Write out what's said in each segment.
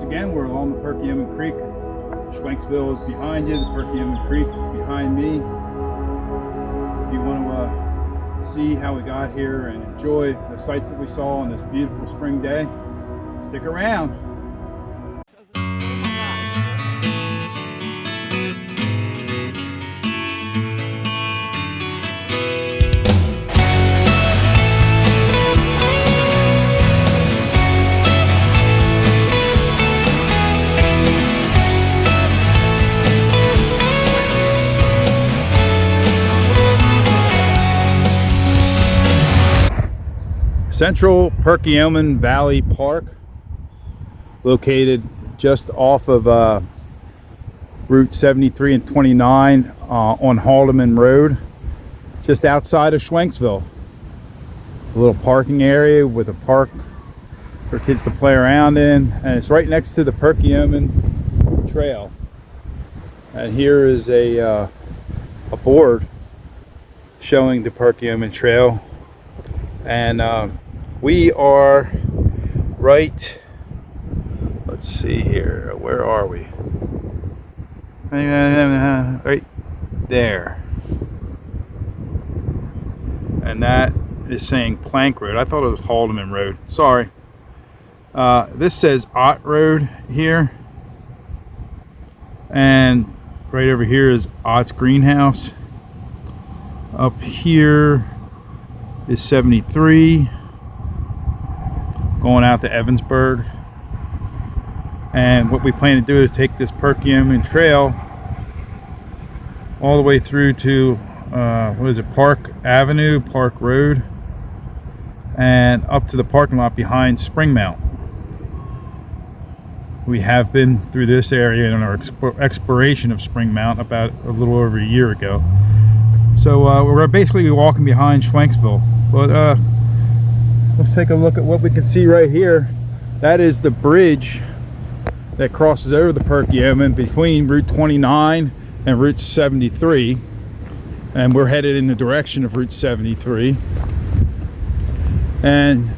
Once again, we're along the Perkiomen Creek. Schwenksville is behind you, the Perkiomen Creek behind me. If you want to see how we got here and enjoy the sights that we saw on this beautiful spring day, stick around. Central Perkiomen Valley Park, located just off of Route 73 and 29 on Haldeman Road, just outside of Schwenksville. A little parking area with a park for kids to play around in, and it's right next to the Perkiomen Trail. And here is a board showing the Perkiomen Trail, and we are right, let's see here, where are we? Right there. And that is saying Plank Road. I thought it was Haldeman Road. Sorry. This says Ott Road here. And right over here is Ott's Greenhouse. Up here is 73. Going out to Evansburg, and what we plan to do is take this Perkiomen Trail all the way through to what is it, Park Avenue, Park Road, and up to the parking lot behind Springmount. We have been through this area in our exploration of Springmount about a little over a year ago, so we're basically walking behind Schwenksville. But let's take a look at what we can see right here. That is the bridge that crosses over the Perkiomen between Route 29 and Route 73. And we're headed in the direction of Route 73. And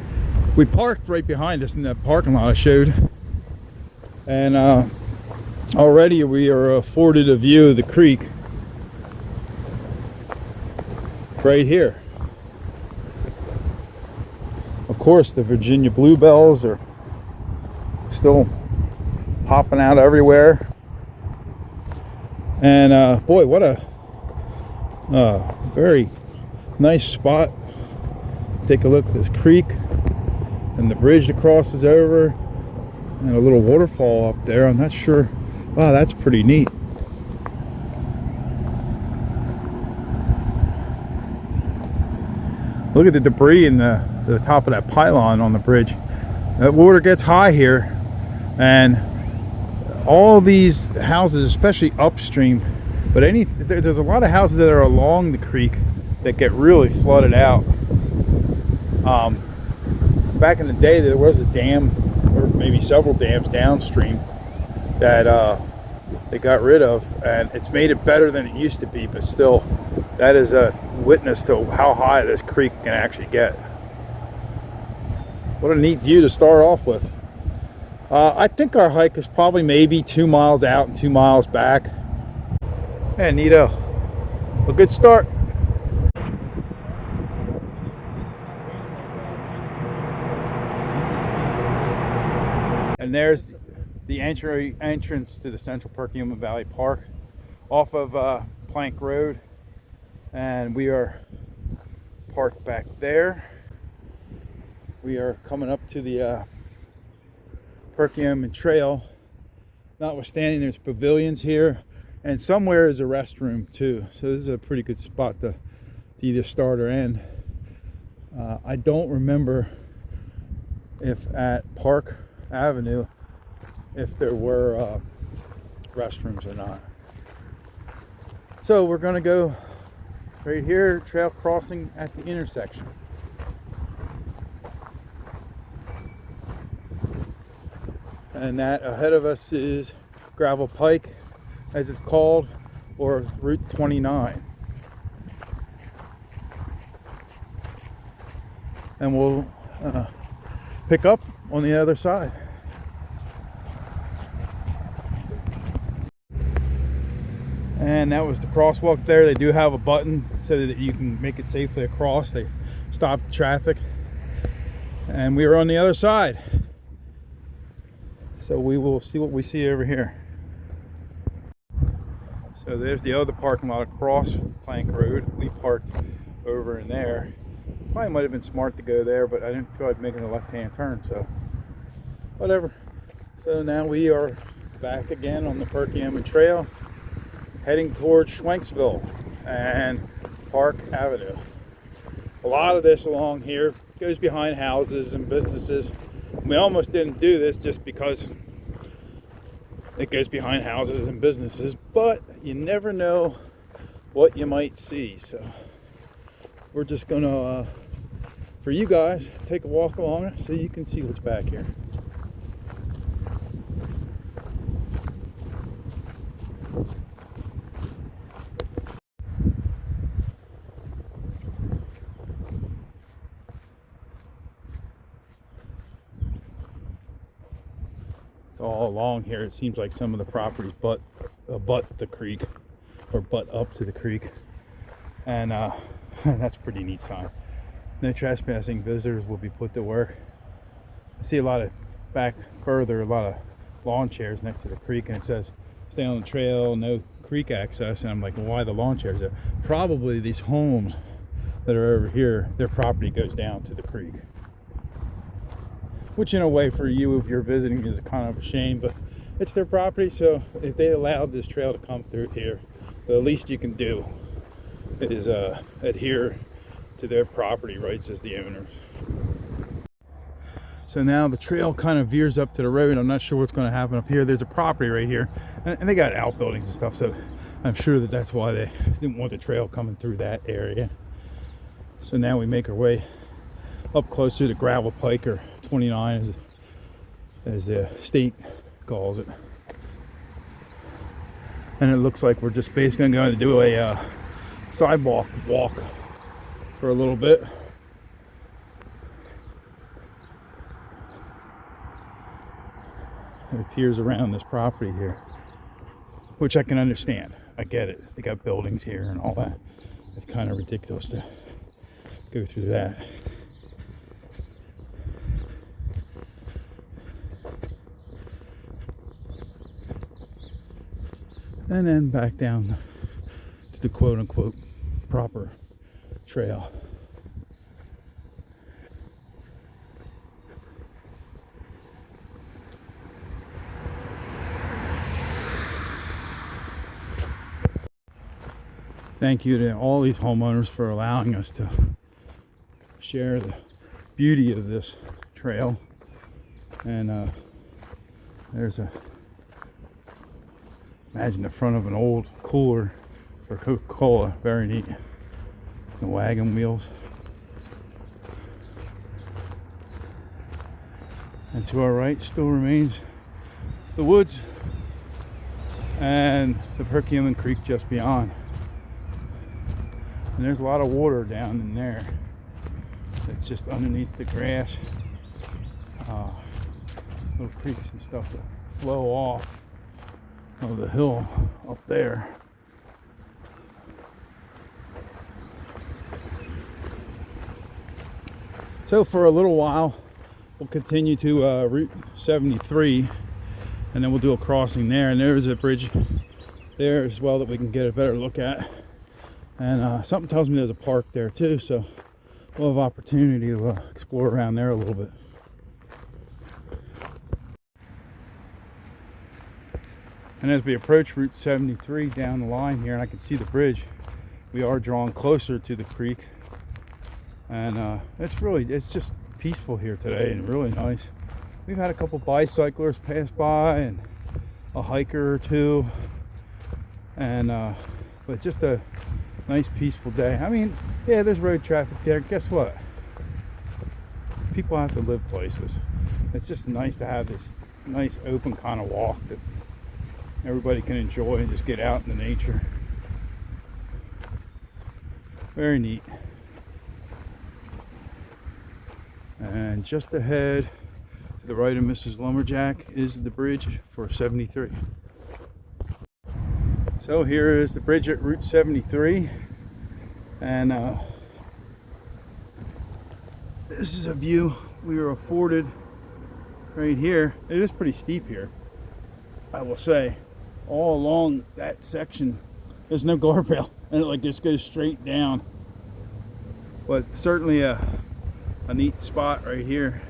we parked right behind us in that parking lot I showed. And already we are afforded a view of the creek right here. Of course, the Virginia bluebells are still popping out everywhere. And boy, what a very nice spot. Take a look at this creek and the bridge that crosses over, and a little waterfall up there. I'm not sure. Wow, that's pretty neat. Look at the debris in the top of that pylon on the bridge. That water gets high here, and all these houses, especially upstream, but there's a lot of houses that are along the creek that get really flooded out. Back in the day, there was a dam, or maybe several dams downstream, that they got rid of, and it's made it better than it used to be, but still, that is a witness to how high this creek can actually get. What a neat view to start off with. I think our hike is probably maybe 2 miles out and 2 miles back. Yeah, neato. A good start. And there's the entrance to the Central Perkiomen Valley Park off of Plank Road. And we are parked back there. We are coming up to the Perkiomen Trail. Notwithstanding, there's pavilions here, and somewhere is a restroom too. So this is a pretty good spot to either start or end. I don't remember if at Park Avenue if there were restrooms or not. So we're gonna go right here, trail crossing at the intersection. And that ahead of us is Gravel Pike, as it's called, or Route 29. And we'll pick up on the other side. And that was the crosswalk there. They do have a button so that you can make it safely across. They stopped the traffic. And we were on the other side. So we will see what we see over here. So there's the other parking lot across Plank Road. We parked over in there. Probably might have been smart to go there, but I didn't feel like making a left-hand turn, so whatever. So now we are back again on the Perkiomen Trail, heading towards Schwenksville and Park Avenue. A lot of this along here goes behind houses and businesses. We almost didn't do this just because it goes behind houses and businesses, but you never know what you might see. So we're just gonna, for you guys, take a walk along it so you can see what's back here. It's all along here. It seems like some of the properties butt the creek, or butt up to the creek, and that's a pretty neat sign. No trespassing. Visitors will be put to work. I see a lot of back further, a lot of lawn chairs next to the creek, and it says stay on the trail, no creek access. And I'm like, well, why the lawn chairs there? Probably these homes that are over here, their property goes down to the creek. Which in a way for you, if you're visiting, is kind of a shame, but it's their property. So if they allowed this trail to come through here, the least you can do is adhere to their property rights as the owners. So now the trail kind of veers up to the road. I'm not sure what's going to happen up here. There's a property right here, and they got outbuildings and stuff, so I'm sure that that's why they didn't want the trail coming through that area. So now we make our way up closer to gravel pike, or 29 as the state calls it. And it looks like we're just basically going to do a sidewalk walk for a little bit. It appears around this property here, which I can understand. I get it. They got buildings here and all that. It's kind of ridiculous to go through that. And then back down to the quote-unquote proper trail. Thank you to all these homeowners for allowing us to share the beauty of this trail. And there's imagine the front of an old cooler for Coca-Cola. Very neat. The wagon wheels. And to our right still remains the woods and the Perkiomen Creek just beyond. And there's a lot of water down in there. It's just underneath the grass. Little creeks and stuff that flow off of the hill up there. So for a little while we'll continue to Route 73, and then we'll do a crossing there, and there's a bridge there as well that we can get a better look at. And something tells me there's a park there too, so we'll have opportunity to explore around there a little bit. And as we approach Route 73 down the line here, and I can see the bridge, we are drawing closer to the creek. And it's just peaceful here today and really nice. We've had a couple bicyclers pass by and a hiker or two, and but just a nice peaceful day. I mean, yeah, there's road traffic there. Guess what? People have to live places. It's just nice to have this nice open kind of walk that everybody can enjoy and just get out in the nature. Very neat. And just ahead to the right of Mrs. Lumberjack is the bridge for 73. So here is the bridge at Route 73, and this is a view we were afforded right here. It is pretty steep here, I will say. All along that section there's no guardrail, and it like just goes straight down. But certainly a neat spot right here.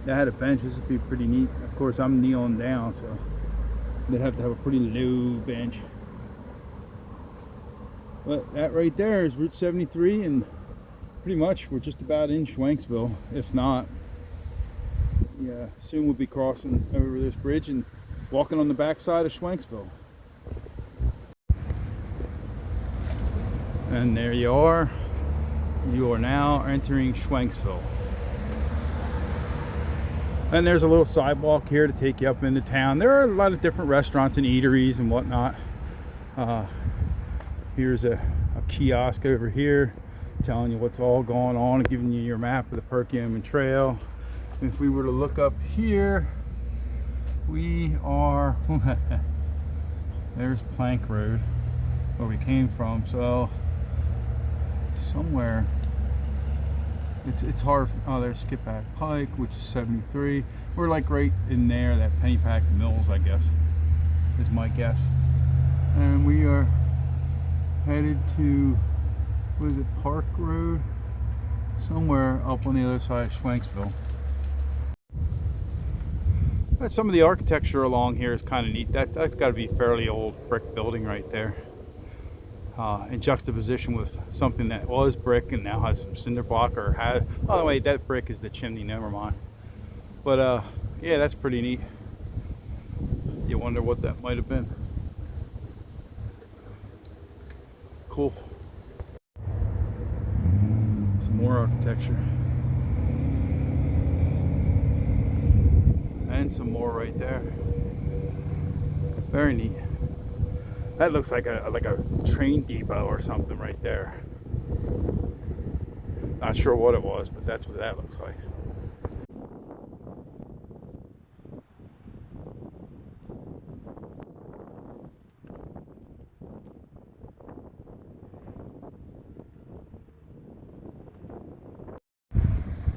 I had a bench. This would be pretty neat. Of course I'm kneeling down, so they'd have to have a pretty low bench. But that right there is Route 73, and pretty much we're just about in Schwenksville. If not, yeah, soon we'll be crossing over this bridge and walking on the backside of Schwenksville. And there you are. You are now entering Schwenksville. And there's a little sidewalk here to take you up into town. There are a lot of different restaurants and eateries and whatnot. Here's a kiosk over here telling you what's all going on and giving you your map of the Perkiomen Trail. If we were to look up here, we are there's Plank Road where we came from. So somewhere it's hard. Oh, there's Skipback Pike, which is 73. We're like right in there, that Pennypack Mills, I guess is my guess. And we are headed to, what is it, Park Road, somewhere up on the other side of Schwenksville. But some of the architecture along here is kind of neat. That's got to be fairly old brick building right there, in juxtaposition with something that was brick and now has some cinder block, or has, by the way, that brick is the chimney, never mind. But yeah, that's pretty neat. You wonder what that might have been. Cool. Some more architecture. And some more right there. Very neat. That looks like a train depot or something right there. Not sure what it was, but that's what that looks like.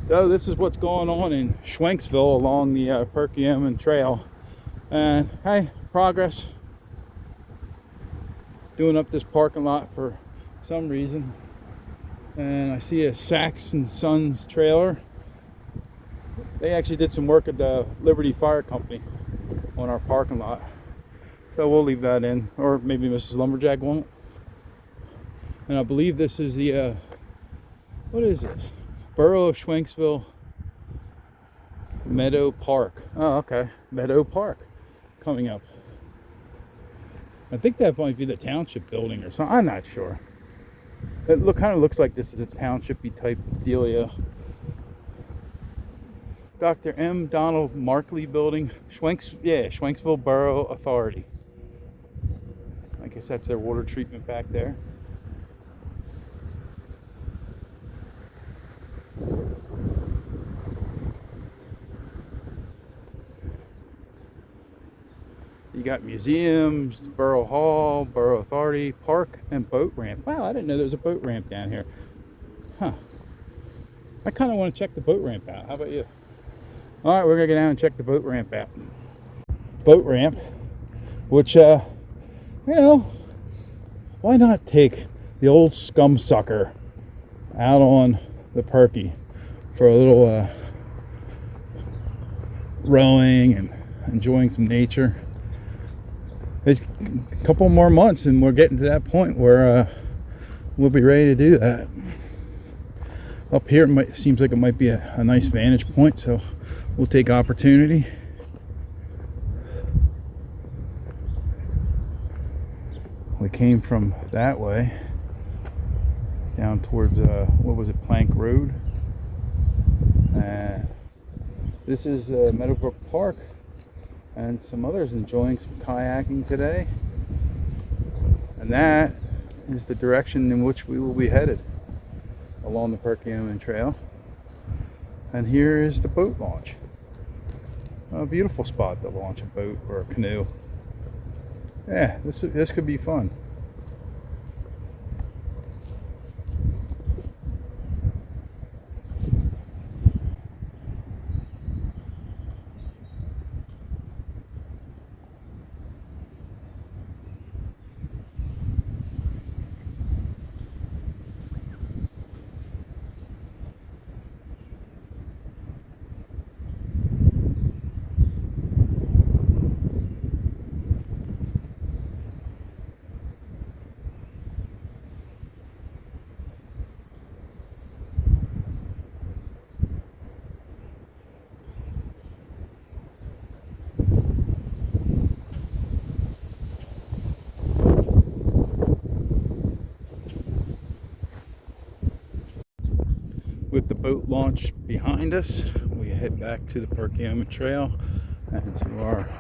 So this is what's going on in Schwenksville along the Perkiomen Trail. And hey, progress. Doing up this parking lot for some reason. And I see a Sachs and Sons trailer. They actually did some work at the Liberty Fire Company on our parking lot. So we'll leave that in, or maybe Mrs. Lumberjack won't. And I believe this is the, what is this? Borough of Schwenksville, Meadow Park. Oh, okay. Meadow Park coming up. I think that might be the township building or something. I'm not sure. It kind of looks like this is a township-y type dealio. Dr. M. Donald Markley Building. Schwenksville Borough Authority. I guess that's their water treatment back there. You got museums, Borough Hall, Borough Authority, park, and boat ramp. Wow, I didn't know there was a boat ramp down here. Huh. I kind of want to check the boat ramp out. How about you? All right, we're going to go down and check the boat ramp out. Boat ramp, which, you know, why not take the old scum sucker out on the Perky for a little rowing and enjoying some nature. It's a couple more months and we're getting to that point where we'll be ready to do that. Up here seems like it might be a nice vantage point, so we'll take opportunity. We came from that way down towards what was it, Plank Road. This is Meadow Park, and some others enjoying some kayaking today. And that is the direction in which we will be headed along the Perkiomen Trail. And here is the boat launch. A beautiful spot to launch a boat or a canoe. Yeah, this could be fun. With the boat launch behind us, we head back to the Perkiomen Trail and to our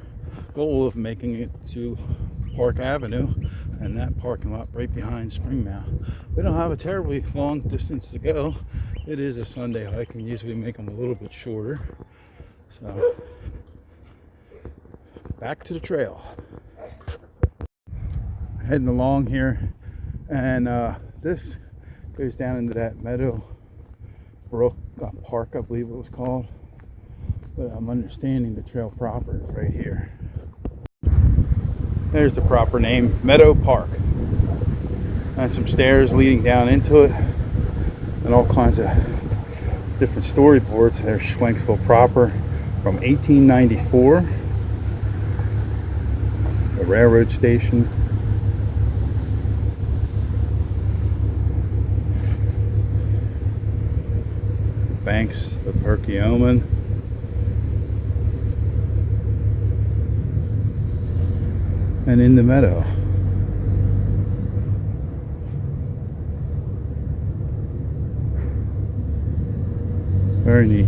goal of making it to Park Avenue and that parking lot right behind Spring Mound. We don't have a terribly long distance to go. It is a Sunday hike and usually make them a little bit shorter. So back to the trail. Heading along here, and this goes down into that Meadow Park, I believe it was called, but I'm understanding the trail proper is right here. There's the proper name, Meadow Park, and some stairs leading down into it and all kinds of different storyboards. There's Schwenksville proper from 1894, the railroad station. Banks of Perkiomen. And in the meadow. Very neat.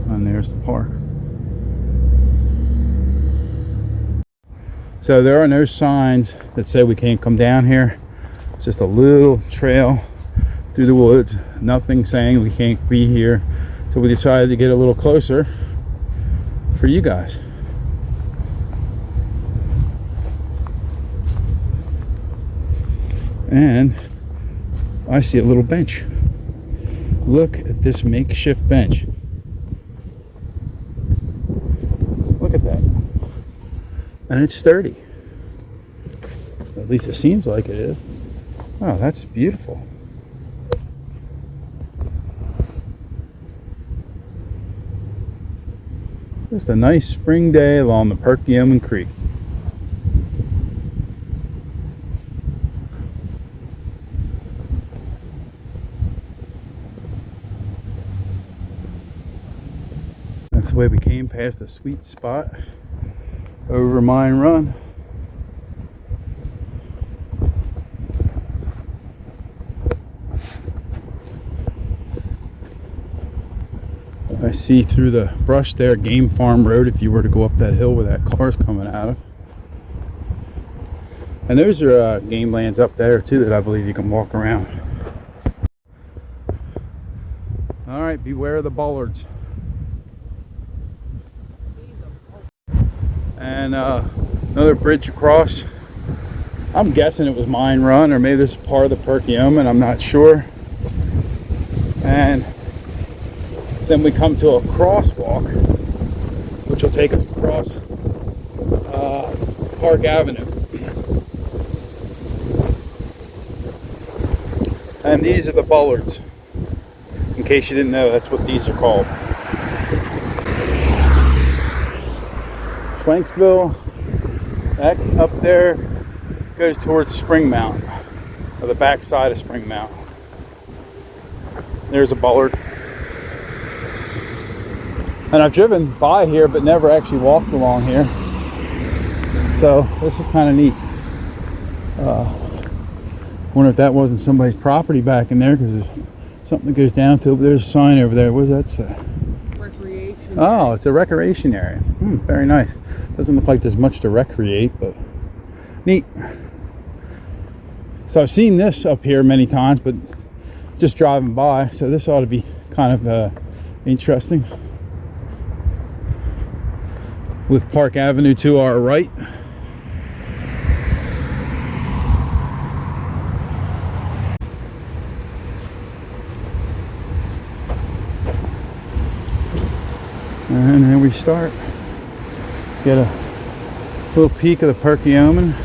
And there's the park. So there are no signs that say we can't come down here. It's just a little trail through the woods, nothing saying we can't be here. So we decided to get a little closer for you guys. And I see a little bench. Look at this makeshift bench. Look at that. And it's sturdy. At least it seems like it is. Oh, that's beautiful. Just a nice spring day along the Perkiomen Creek. That's the way we came past a sweet spot over Mine Run. I see through the brush there, Game Farm Road, if you were to go up that hill where that car's coming out of. And those are game lands up there too that I believe you can walk around. Alright, beware of the bollards. And another bridge across. I'm guessing it was Mine Run, or maybe this is part of the Perkiomen, I'm not sure. And then we come to a crosswalk, which will take us across Park Avenue. And these are the bollards. In case you didn't know, that's what these are called. Schwenksville, that up there goes towards Spring Mound, or the back side of Spring Mound. There's a bollard. And I've driven by here but never actually walked along here. So this is kind of neat. Wonder if that wasn't somebody's property back in there, because there's something that goes down to, there's a sign over there. What does that say? Recreation. Oh, it's a recreation area. Very nice. Doesn't look like there's much to recreate, but neat. So I've seen this up here many times, but just driving by. So this ought to be kind of interesting. With Park Avenue to our right we start. Get a little peek of the Perkiomen.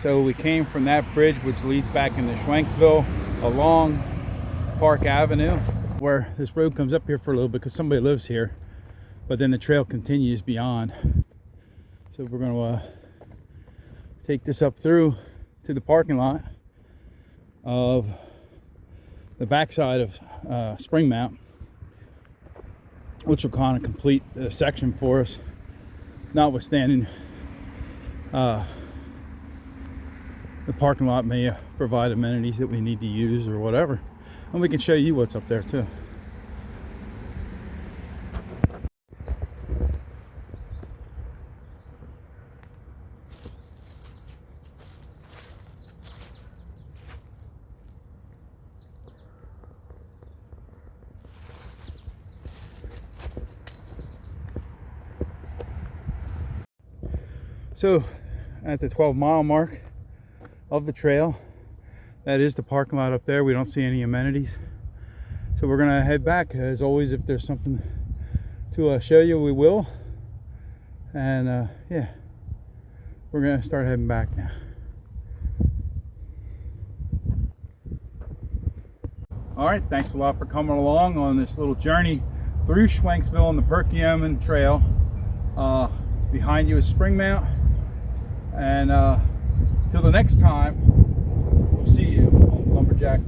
So we came from that bridge which leads back into Schwenksville along Park Avenue, where this road comes up here for a little bit because somebody lives here, but then the trail continues beyond. So we're going to take this up through to the parking lot of the backside of Spring Mount, which will kind of complete the section for us, notwithstanding the parking lot may provide amenities that we need to use or whatever, and we can show you what's up there too. So at the 12-mile mark of the trail, that is the parking lot up there. We don't see any amenities, so we're gonna head back. As always, if there's something to show you, we will. And yeah, we're gonna start heading back now. All right, thanks a lot for coming along on this little journey through Schwenksville on the Perkiomen Trail. Behind you is Spring Mount, and till the next time, we'll see you on Lumberjack